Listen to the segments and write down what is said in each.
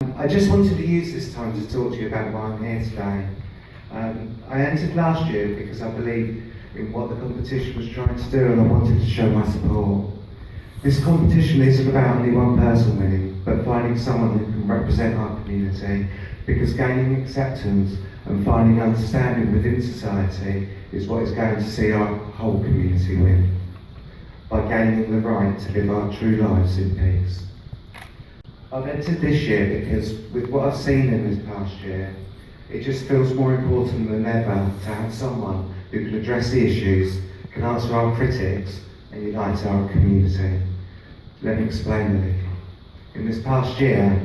I just wanted to use this time to talk to you about why I'm here today. I entered last year because I believed in what the competition was trying to do and I wanted to show my support. This competition isn't about only one person winning, but finding someone who can represent our community, because gaining acceptance and finding understanding within society is what is going to see our whole community win, by gaining the right to live our true lives in peace. I've entered this year because with what I've seen in this past year, it just feels more important than ever to have someone who can address the issues, can answer our critics and unite our community. Let me explain a little. In this past year,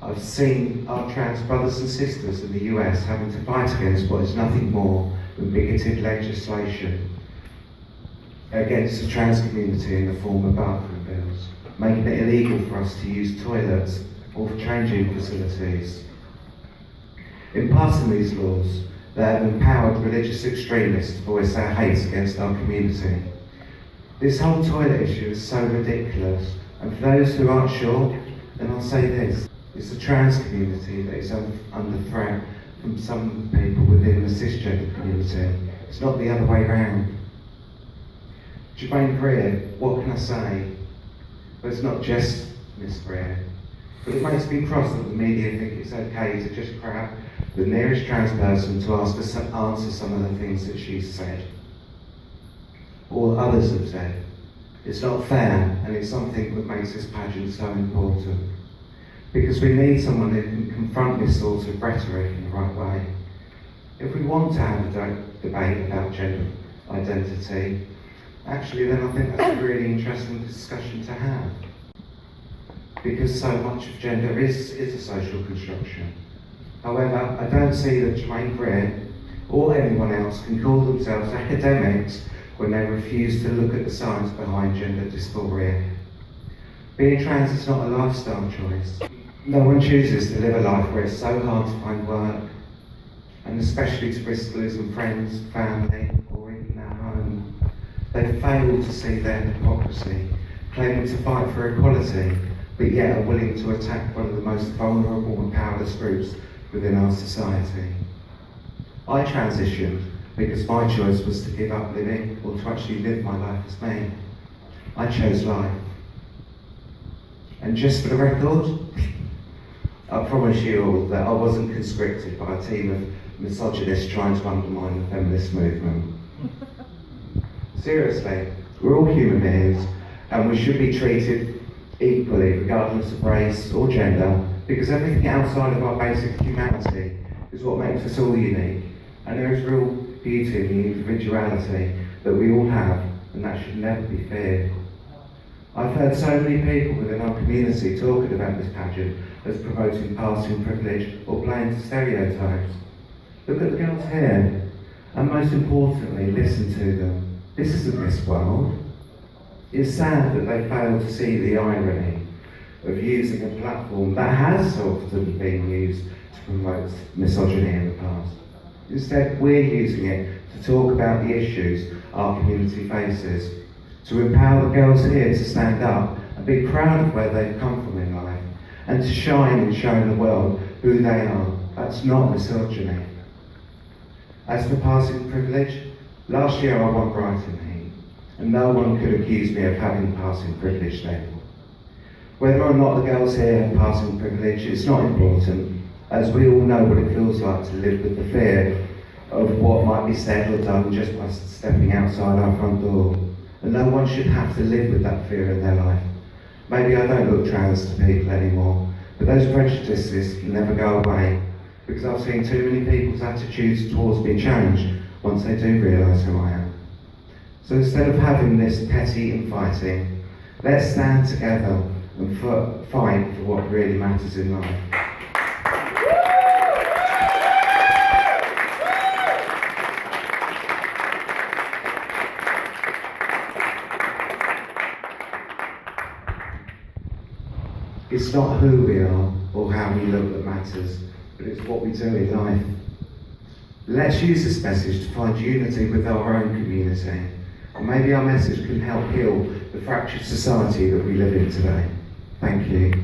I've seen our trans brothers and sisters in the US having to fight against what is nothing more than bigoted legislation against the trans community in the form of bathroom bills, making it illegal for us to use toilets or for changing facilities. In passing these laws, they have empowered religious extremists to voice their hate against our community. This whole toilet issue is so ridiculous, and for those who aren't sure, then I'll say this: it's the trans community that is under threat from some people within the cisgender community. It's not the other way around. Jermaine Greer, what can I say? But it's not just Miss Greer. But it makes me cross that the media think it's okay to just grab the nearest trans person to answer some of the things that she's said, or others have said. It's not fair, and it's something that makes this pageant so important. Because we need someone who can confront this sort of rhetoric in the right way. If we want to have a debate about gender identity, actually then I think that's a really interesting discussion to have. Because so much of gender is a social construction. However, I don't see that Jermaine Greer or anyone else can call themselves academics when they refuse to look at the science behind gender dysphoria. Being trans is not a lifestyle choice. No one chooses to live a life where it's so hard to find work, and especially to risk losing friends, family, or even their home. They fail to see their hypocrisy, claiming to fight for equality, but yet are willing to attack one of the most vulnerable and powerless groups within our society. I transitioned because my choice was to give up living or to actually live my life as me. I chose life. And just for the record, I promise you all that I wasn't conscripted by a team of misogynists trying to undermine the feminist movement. Seriously, we're all human beings and we should be treated equally regardless of race or gender, because everything outside of our basic humanity is what makes us all unique, and there is real beauty in the individuality that we all have, and that should never be feared. I've heard so many people within our community talking about this pageant as promoting passing privilege or playing to stereotypes. Look at the girls here, and most importantly, listen to them. This isn't this world. It's sad that they fail to see the irony of using a platform that has often been used to promote misogyny in the past. Instead, we're using it to talk about the issues our community faces, to empower the girls here to stand up and be proud of where they've come from in life, and to shine and show the world who they are. That's not misogyny. As for passing privilege, last year I won Brighton Heat, and no one could accuse me of having passing privilege then. Whether or not the girls here have passing privilege, it's not important, as we all know what it feels like to live with the fear of what might be said or done just by stepping outside our front door. And no one should have to live with that fear in their life. Maybe I don't look trans to people anymore, but those prejudices can never go away, because I've seen too many people's attitudes towards me change once they do realise who I am. So instead of having this petty infighting, let's stand together and fight for what really matters in life. It's not who we are or how we look that matters, but it's what we do in life. Let's use this message to find unity with our own community, and maybe our message can help heal the fractured society that we live in today. Thank you.